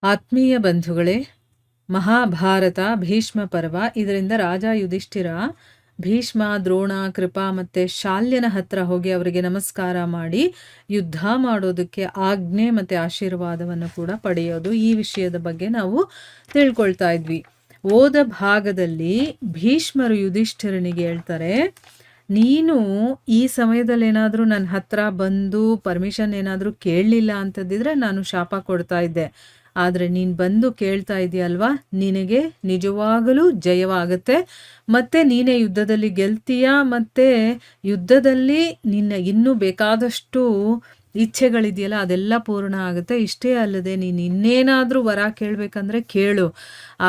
ಆತ್ಮೀಯ ಬಂಧುಗಳೇ, ಮಹಾಭಾರತ ಭೀಷ್ಮ ಪರ್ವ. ಇದರಿಂದ ರಾಜ ಯುಧಿಷ್ಠಿರ ಭೀಷ್ಮ, ದ್ರೋಣ, ಕೃಪಾ ಮತ್ತು ಶಾಲ್ಯನ ಹತ್ರ ಹೋಗಿ ಅವರಿಗೆ ನಮಸ್ಕಾರ ಮಾಡಿ ಯುದ್ಧ ಮಾಡೋದಕ್ಕೆ ಆಜ್ಞೆ ಮತ್ತು ಆಶೀರ್ವಾದವನ್ನು ಕೂಡ ಪಡೆಯೋದು, ಈ ವಿಷಯದ ಬಗ್ಗೆ ನಾವು ತಿಳ್ಕೊಳ್ತಾ ಇದ್ವಿ. ಓದ ಭಾಗದಲ್ಲಿ ಭೀಷ್ಮರು ಯುಧಿಷ್ಠಿರನಿಗೆ ಹೇಳ್ತಾರೆ, ನೀನು ಈ ಸಮಯದಲ್ಲಿ ಏನಾದರೂ ನನ್ನ ಹತ್ರ ಬಂದು ಪರ್ಮಿಷನ್ ಏನಾದರೂ ಕೇಳಲಿಲ್ಲ ಅಂತಂದಿದ್ರೆ ನಾನು ಶಾಪ ಕೊಡ್ತಾ ಇದ್ದೆ. ಆದರೆ ನೀನು ಬಂದು ಕೇಳ್ತಾ ಇದೆಯಲ್ವಾ, ನಿನಗೆ ನಿಜವಾಗಲೂ ಜಯವಾಗುತ್ತೆ, ಮತ್ತು ನೀನೇ ಯುದ್ಧದಲ್ಲಿ ಗೆಲ್ತೀಯ, ಮತ್ತು ಯುದ್ಧದಲ್ಲಿ ನಿನ್ನ ಇನ್ನೂ ಬೇಕಾದಷ್ಟು ಇಚ್ಛೆಗಳಿದೆಯಲ್ಲ ಅದೆಲ್ಲ ಪೂರ್ಣ ಆಗುತ್ತೆ. ಇಷ್ಟೇ ಅಲ್ಲದೆ ನೀನು ಇನ್ನೇನಾದರೂ ವರ ಕೇಳಬೇಕಂದ್ರೆ ಕೇಳು,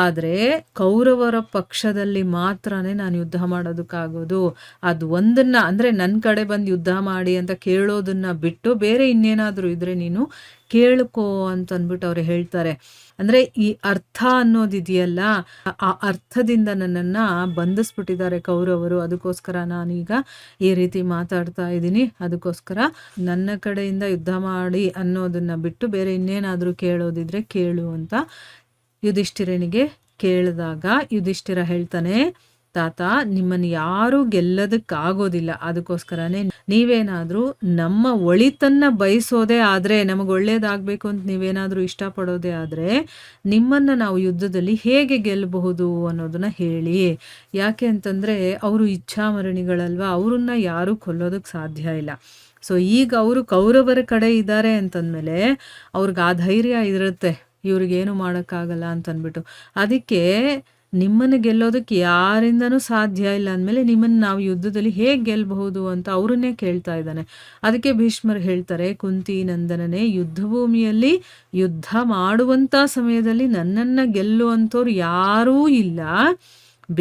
ಆದರೆ ಕೌರವರ ಪಕ್ಷದಲ್ಲಿ ಮಾತ್ರನೇ ನಾನು ಯುದ್ಧ ಮಾಡೋದಕ್ಕಾಗೋದು. ಅದು ಒಂದನ್ನು ಅಂದರೆ ನನ್ನ ಕಡೆ ಬಂದು ಯುದ್ಧ ಮಾಡಿ ಅಂತ ಕೇಳೋದನ್ನು ಬಿಟ್ಟು ಬೇರೆ ಇನ್ನೇನಾದರೂ ಇದ್ದರೆ ನೀನು ಕೇಳ್ಕೋ ಅಂತಂದ್ಬಿಟ್ಟು ಅವ್ರು ಹೇಳ್ತಾರೆ. ಅಂದರೆ ಈ ಅರ್ಥ ಅನ್ನೋದಿದೆಯಲ್ಲ, ಆ ಅರ್ಥದಿಂದ ನನ್ನನ್ನು ಬಂಧಿಸ್ಬಿಟ್ಟಿದ್ದಾರೆ ಕೌರವರು. ಅದಕ್ಕೋಸ್ಕರ ನಾನೀಗ ಈ ರೀತಿ ಮಾತಾಡ್ತಾ ಇದ್ದೀನಿ. ಅದಕ್ಕೋಸ್ಕರ ನನ್ನ ಕಡೆಯಿಂದ ಯುದ್ಧ ಮಾಡಿ ಅನ್ನೋದನ್ನು ಬಿಟ್ಟು ಬೇರೆ ಇನ್ನೇನಾದರೂ ಕೇಳೋದಿದ್ರೆ ಕೇಳು ಅಂತ ಯುಧಿಷ್ಠಿರನಿಗೆ ಕೇಳಿದಾಗ ಯುಧಿಷ್ಠಿರ ಹೇಳ್ತಾನೆ, ತಾತ, ನಿಮ್ಮನ್ನು ಯಾರೂ ಗೆಲ್ಲೋದಕ್ಕಾಗೋದಿಲ್ಲ. ಅದಕ್ಕೋಸ್ಕರನೇ ನೀವೇನಾದರೂ ನಮ್ಮ ಒಳಿತನ್ನು ಬಯಸೋದೇ ಆದರೆ, ನಮಗೆ ಒಳ್ಳೇದಾಗಬೇಕು ಅಂತ ನೀವೇನಾದರೂ ಇಷ್ಟಪಡೋದೇ ಆದರೆ ನಿಮ್ಮನ್ನು ನಾವು ಯುದ್ಧದಲ್ಲಿ ಹೇಗೆ ಗೆಲ್ಲಬಹುದು ಅನ್ನೋದನ್ನು ಹೇಳಿ. ಯಾಕೆ ಅಂತಂದರೆ ಅವರು ಇಚ್ಛಾಮರಣಿಗಳಲ್ವ, ಅವ್ರನ್ನ ಯಾರೂ ಕೊಲ್ಲೋದಕ್ಕೆ ಸಾಧ್ಯ ಇಲ್ಲ. ಸೊ ಈಗ ಅವರು ಕೌರವರ ಕಡೆ ಇದ್ದಾರೆ ಅಂತಂದಮೇಲೆ ಅವ್ರಿಗೆ ಆ ಧೈರ್ಯ ಇರುತ್ತೆ, ಇವ್ರಿಗೇನು ಮಾಡೋಕ್ಕಾಗಲ್ಲ ಅಂತಂದ್ಬಿಟ್ಟು. ಅದಕ್ಕೆ ನಿಮ್ಮನ್ನು ಗೆಲ್ಲೋದಕ್ಕೆ ಯಾರಿಂದನೂ ಸಾಧ್ಯ ಇಲ್ಲ ಅಂದಮೇಲೆ ನಿಮ್ಮನ್ನು ನಾವು ಯುದ್ಧದಲ್ಲಿ ಹೇಗೆ ಗೆಲ್ಲಬಹುದು ಅಂತ ಅವರನ್ನೇ ಕೇಳ್ತಾ ಇದ್ದಾನೆ. ಅದಕ್ಕೆ ಭೀಷ್ಮರು ಹೇಳ್ತಾರೆ, ಕುಂತಿ ನಂದನನೇ, ಯುದ್ಧ ಭೂಮಿಯಲ್ಲಿ ಯುದ್ಧ ಮಾಡುವಂಥ ಸಮಯದಲ್ಲಿ ನನ್ನನ್ನು ಗೆಲ್ಲುವಂಥವ್ರು ಯಾರೂ ಇಲ್ಲ.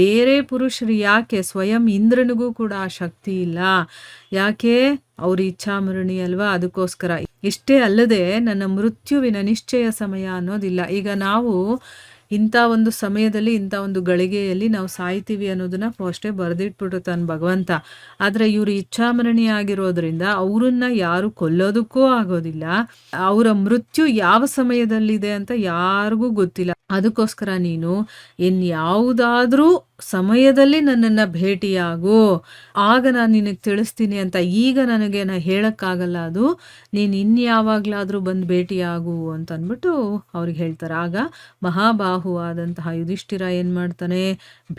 ಬೇರೆ ಪುರುಷರು ಯಾಕೆ, ಸ್ವಯಂ ಇಂದ್ರನಿಗೂ ಕೂಡ ಆ ಶಕ್ತಿ ಇಲ್ಲ. ಯಾಕೆ, ಅವ್ರ ಇಚ್ಛಾಮರಣಿ ಅಲ್ವಾ, ಅದಕ್ಕೋಸ್ಕರ. ಇಷ್ಟೇ ಅಲ್ಲದೆ ನನ್ನ ಮೃತ್ಯುವಿನ ನಿಶ್ಚಯ ಸಮಯ ಅನ್ನೋದಿಲ್ಲ. ಈಗ ನಾವು ಇಂಥ ಒಂದು ಸಮಯದಲ್ಲಿ, ಇಂಥ ಒಂದು ಗಳಿಗೆಯಲ್ಲಿ ನಾವು ಸಾಯ್ತೀವಿ ಅನ್ನೋದನ್ನ ಫಸ್ಟೇ ಬರೆದಿಟ್ಬಿಡುತ್ತಾನೆ ಭಗವಂತ. ಆದರೆ ಇವರು ಇಚ್ಛಾಮರಣಿ ಆಗಿರೋದ್ರಿಂದ ಅವರನ್ನ ಯಾರು ಕೊಲ್ಲೋದಕ್ಕೂ ಆಗೋದಿಲ್ಲ. ಅವರ ಮೃತ್ಯು ಯಾವ ಸಮಯದಲ್ಲಿದೆ ಅಂತ ಯಾರಿಗೂ ಗೊತ್ತಿಲ್ಲ. ಅದಕ್ಕೋಸ್ಕರ ನೀನು ಇನ್ಯಾವುದಾದ್ರೂ ಸಮಯದಲ್ಲಿ ನನ್ನನ್ನು ಭೇಟಿಯಾಗು, ಆಗ ನಾನು ನಿನಗೆ ತಿಳಿಸ್ತೀನಿ ಅಂತ. ಈಗ ನನಗೆ ಹೇಳೋಕ್ಕಾಗಲ್ಲ, ಅದು ನೀನು ಇನ್ಯಾವಾಗಲಾದರೂ ಬಂದು ಭೇಟಿಯಾಗು ಅಂತ ಅಂದ್ಬಿಟ್ಟು ಅವ್ರಿಗೆ ಹೇಳ್ತಾರೆ. ಆಗ ಮಹಾಬಾಹುವಾದಂತಹ ಯುಧಿಷ್ಠಿರ ಏನು ಮಾಡ್ತಾನೆ,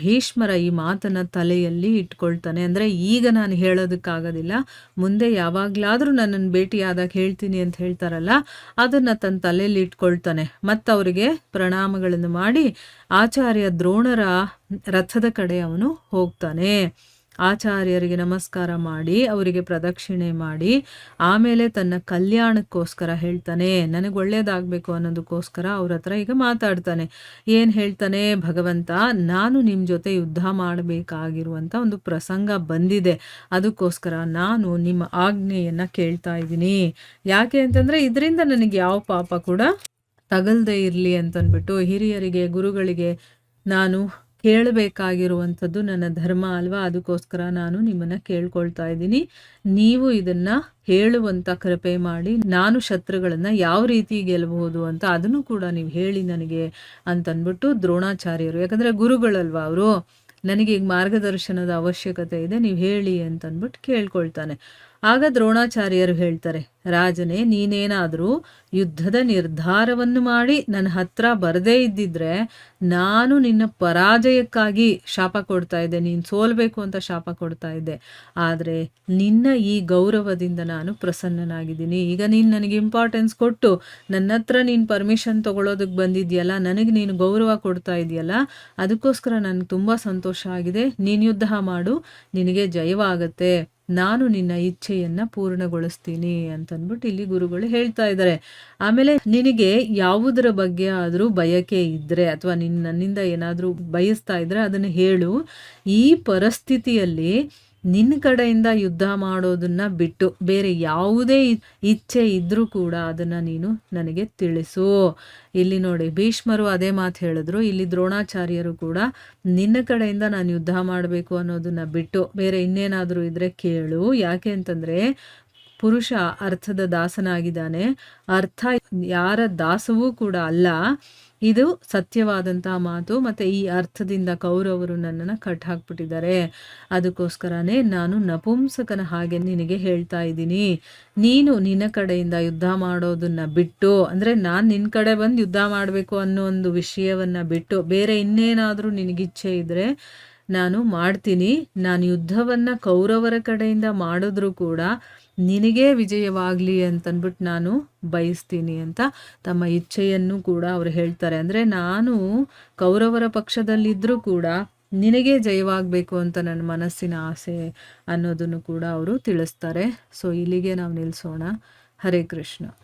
ಭೀಷ್ಮರ ಈ ಮಾತನ್ನು ತಲೆಯಲ್ಲಿ ಇಟ್ಕೊಳ್ತಾನೆ. ಅಂದರೆ ಈಗ ನಾನು ಹೇಳೋದಕ್ಕಾಗೋದಿಲ್ಲ, ಮುಂದೆ ಯಾವಾಗಲಾದರೂ ನನ್ನನ್ನು ಭೇಟಿಯಾದಾಗ ಹೇಳ್ತೀನಿ ಅಂತ ಹೇಳ್ತಾರಲ್ಲ, ಅದನ್ನು ತನ್ನ ತಲೆಯಲ್ಲಿ ಇಟ್ಕೊಳ್ತಾನೆ. ಮತ್ತು ಅವರಿಗೆ ಪ್ರಣಾಮಗಳನ್ನು ಮಾಡಿ ಆಚಾರ್ಯ ದ್ರೋಣರ ರಥದ ಕಡೆ ಅವನು ಹೋಗ್ತಾನೆ. ಆಚಾರ್ಯರಿಗೆ ನಮಸ್ಕಾರ ಮಾಡಿ ಅವರಿಗೆ ಪ್ರದಕ್ಷಿಣೆ ಮಾಡಿ ಆಮೇಲೆ ತನ್ನ ಕಲ್ಯಾಣಕ್ಕೋಸ್ಕರ ಹೇಳ್ತಾನೆ, ನನಗೆ ಒಳ್ಳೇದಾಗಬೇಕು ಅನ್ನೋದಕ್ಕೋಸ್ಕರ ಅವ್ರ ಹತ್ರ ಈಗ ಮಾತಾಡ್ತಾನೆ. ಏನು ಹೇಳ್ತಾನೆ, ಭಗವಂತ, ನಾನು ನಿಮ್ಮ ಜೊತೆ ಯುದ್ಧ ಮಾಡಬೇಕಾಗಿರುವಂಥ ಒಂದು ಪ್ರಸಂಗ ಬಂದಿದೆ, ಅದಕ್ಕೋಸ್ಕರ ನಾನು ನಿಮ್ಮ ಆಜ್ಞೆಯನ್ನು ಕೇಳ್ತಾ ಇದ್ದೀನಿ. ಯಾಕೆ ಅಂತಂದರೆ ಇದರಿಂದ ನನಗೆ ಯಾವ ಪಾಪ ಕೂಡ ತಗಲ್ದೇ ಇರಲಿ ಅಂತಂದ್ಬಿಟ್ಟು ಹಿರಿಯರಿಗೆ, ಗುರುಗಳಿಗೆ ನಾನು ಕೇಳಬೇಕಾಗಿರುವಂಥದ್ದು ನನ್ನ ಧರ್ಮ ಅಲ್ವಾ, ಅದಕ್ಕೋಸ್ಕರ ನಾನು ನಿಮ್ಮನ್ನು ಕೇಳ್ಕೊಳ್ತಾ ಇದ್ದೀನಿ. ನೀವು ಇದನ್ನು ಹೇಳುವಂಥ ಕೃಪೆ ಮಾಡಿ ನಾನು ಶತ್ರುಗಳನ್ನು ಯಾವ ರೀತಿ ಗೆಲ್ಲಬಹುದು ಅಂತ ಅದನ್ನು ಕೂಡ ನೀವು ಹೇಳಿ ನನಗೆ ಅಂತಂದ್ಬಿಟ್ಟು ದ್ರೋಣಾಚಾರ್ಯರು, ಯಾಕಂದರೆ ಗುರುಗಳಲ್ವ ಅವರು, ನನಗೆ ಈಗ ಮಾರ್ಗದರ್ಶನದ ಅವಶ್ಯಕತೆ ಇದೆ, ನೀವು ಹೇಳಿ ಅಂತಂದ್ಬಿಟ್ಟು ಕೇಳ್ಕೊಳ್ತಾನೆ. ಆಗ ದ್ರೋಣಾಚಾರ್ಯರು ಹೇಳ್ತಾರೆ, ರಾಜನೇ, ನೀನೇನಾದರೂ ಯುದ್ಧದ ನಿರ್ಧಾರವನ್ನು ಮಾಡಿ ನನ್ನ ಹತ್ರ ಬರದೇ ಇದ್ದಿದ್ರೆ ನಾನು ನಿನ್ನ ಪರಾಜಯಕ್ಕಾಗಿ ಶಾಪ ಕೊಡ್ತಾ ಇದ್ದೆ, ನೀನು ಸೋಲ್ಬೇಕು ಅಂತ ಶಾಪ ಕೊಡ್ತಾ ಇದ್ದೆ. ಆದರೆ ನಿನ್ನ ಈ ಗೌರವದಿಂದ ನಾನು ಪ್ರಸನ್ನನಾಗಿದ್ದೀನಿ. ಈಗ ನೀನು ನನಗೆ ಇಂಪಾರ್ಟೆನ್ಸ್ ಕೊಟ್ಟು ನನ್ನ ಹತ್ರ ನೀನು ಪರ್ಮಿಷನ್ ತೊಗೊಳೋದಕ್ಕೆ ಬಂದಿದೆಯಲ್ಲ, ನನಗೆ ನೀನು ಗೌರವ ಕೊಡ್ತಾ ಇದೆಯಲ್ಲ, ಅದಕ್ಕೋಸ್ಕರ ನನಗೆ ತುಂಬ ಸಂತೋಷ ಆಗಿದೆ. ನೀನು ಯುದ್ಧ ಮಾಡು, ನಿನಗೆ ಜಯವಾಗತ್ತೆ, ನಾನು ನಿನ್ನ ಇಚ್ಛೆಯನ್ನು ಪೂರ್ಣಗೊಳಿಸ್ತೀನಿ ಅಂತಂದ್ಬಿಟ್ಟು ಇಲ್ಲಿ ಗುರುಗಳು ಹೇಳ್ತಾ ಇದ್ದಾರೆ. ಆಮೇಲೆ ನಿನಗೆ ಯಾವುದರ ಬಗ್ಗೆ ಆದರೂ ಬಯಕೆ ಇದ್ದರೆ ಅಥವಾ ನನ್ನಿಂದ ಏನಾದರೂ ಬಯಸ್ತಾ ಇದ್ದರೆ ಅದನ್ನು ಹೇಳು. ಈ ಪರಿಸ್ಥಿತಿಯಲ್ಲಿ ನಿನ್ನ ಕಡೆಯಿಂದ ಯುದ್ಧ ಮಾಡೋದನ್ನು ಬಿಟ್ಟು ಬೇರೆ ಯಾವುದೇ ಇಚ್ಛೆ ಇದ್ದರೂ ಕೂಡ ಅದನ್ನು ನೀನು ನನಗೆ ತಿಳಿಸು. ಇಲ್ಲಿ ನೋಡಿ, ಭೀಷ್ಮರು ಅದೇ ಮಾತು ಹೇಳಿದ್ರು, ಇಲ್ಲಿ ದ್ರೋಣಾಚಾರ್ಯರು ಕೂಡ ನಿನ್ನ ಕಡೆಯಿಂದ ನಾನು ಯುದ್ಧ ಮಾಡಬೇಕು ಅನ್ನೋದನ್ನು ಬಿಟ್ಟು ಬೇರೆ ಇನ್ನೇನಾದರೂ ಇದ್ದರೆ ಕೇಳು. ಯಾಕೆ ಅಂತಂದರೆ ಪುರುಷ ಅರ್ಥದ ದಾಸನಾಗಿದ್ದಾನೆ, ಅರ್ಥ ಯಾರ ದಾಸವೂ ಕೂಡ ಅಲ್ಲ. ಇದು ಸತ್ಯವಾದಂತಹ ಮಾತು. ಮತ್ತು ಈ ಅರ್ಥದಿಂದ ಕೌರವರು ನನ್ನನ್ನು ಕಟ್ ಹಾಕ್ಬಿಟ್ಟಿದ್ದಾರೆ. ಅದಕ್ಕೋಸ್ಕರನೇ ನಾನು ನಪುಂಸಕನ ಹಾಗೆ ನಿನಗೆ ಹೇಳ್ತಾ ಇದ್ದೀನಿ. ನೀನು ನಿನ್ನ ಕಡೆಯಿಂದ ಯುದ್ಧ ಮಾಡೋದನ್ನು ಬಿಟ್ಟು, ಅಂದರೆ ನಾನು ನಿನ್ನ ಕಡೆ ಬಂದು ಯುದ್ಧ ಮಾಡಬೇಕು ಅನ್ನೋ ಒಂದು ವಿಷಯವನ್ನು ಬಿಟ್ಟು ಬೇರೆ ಇನ್ನೇನಾದರೂ ನಿನಗಿಚ್ಛೆ ಇದ್ದರೆ ನಾನು ಮಾಡ್ತೀನಿ. ನಾನು ಯುದ್ಧವನ್ನು ಕೌರವರ ಕಡೆಯಿಂದ ಮಾಡಿದ್ರೂ ಕೂಡ ನಿನಗೇ ವಿಜಯವಾಗಲಿ ಅಂತಂದ್ಬಿಟ್ಟು ನಾನು ಬಯಸ್ತೀನಿ ಅಂತ ತಮ್ಮ ಇಚ್ಛೆಯನ್ನು ಕೂಡ ಅವರು ಹೇಳ್ತಾರೆ. ಅಂದರೆ ನಾನು ಕೌರವರ ಪಕ್ಷದಲ್ಲಿದ್ದರೂ ಕೂಡ ನಿನಗೇ ಜಯವಾಗಬೇಕು ಅಂತ ನನ್ನ ಮನಸ್ಸಿನ ಆಸೆ ಅನ್ನೋದನ್ನು ಕೂಡ ಅವರು ತಿಳಿಸ್ತಾರೆ. ಸೊ ಇಲ್ಲಿಗೆ ನಾವು ನಿಲ್ಲಿಸೋಣ. ಹರೇ ಕೃಷ್ಣ.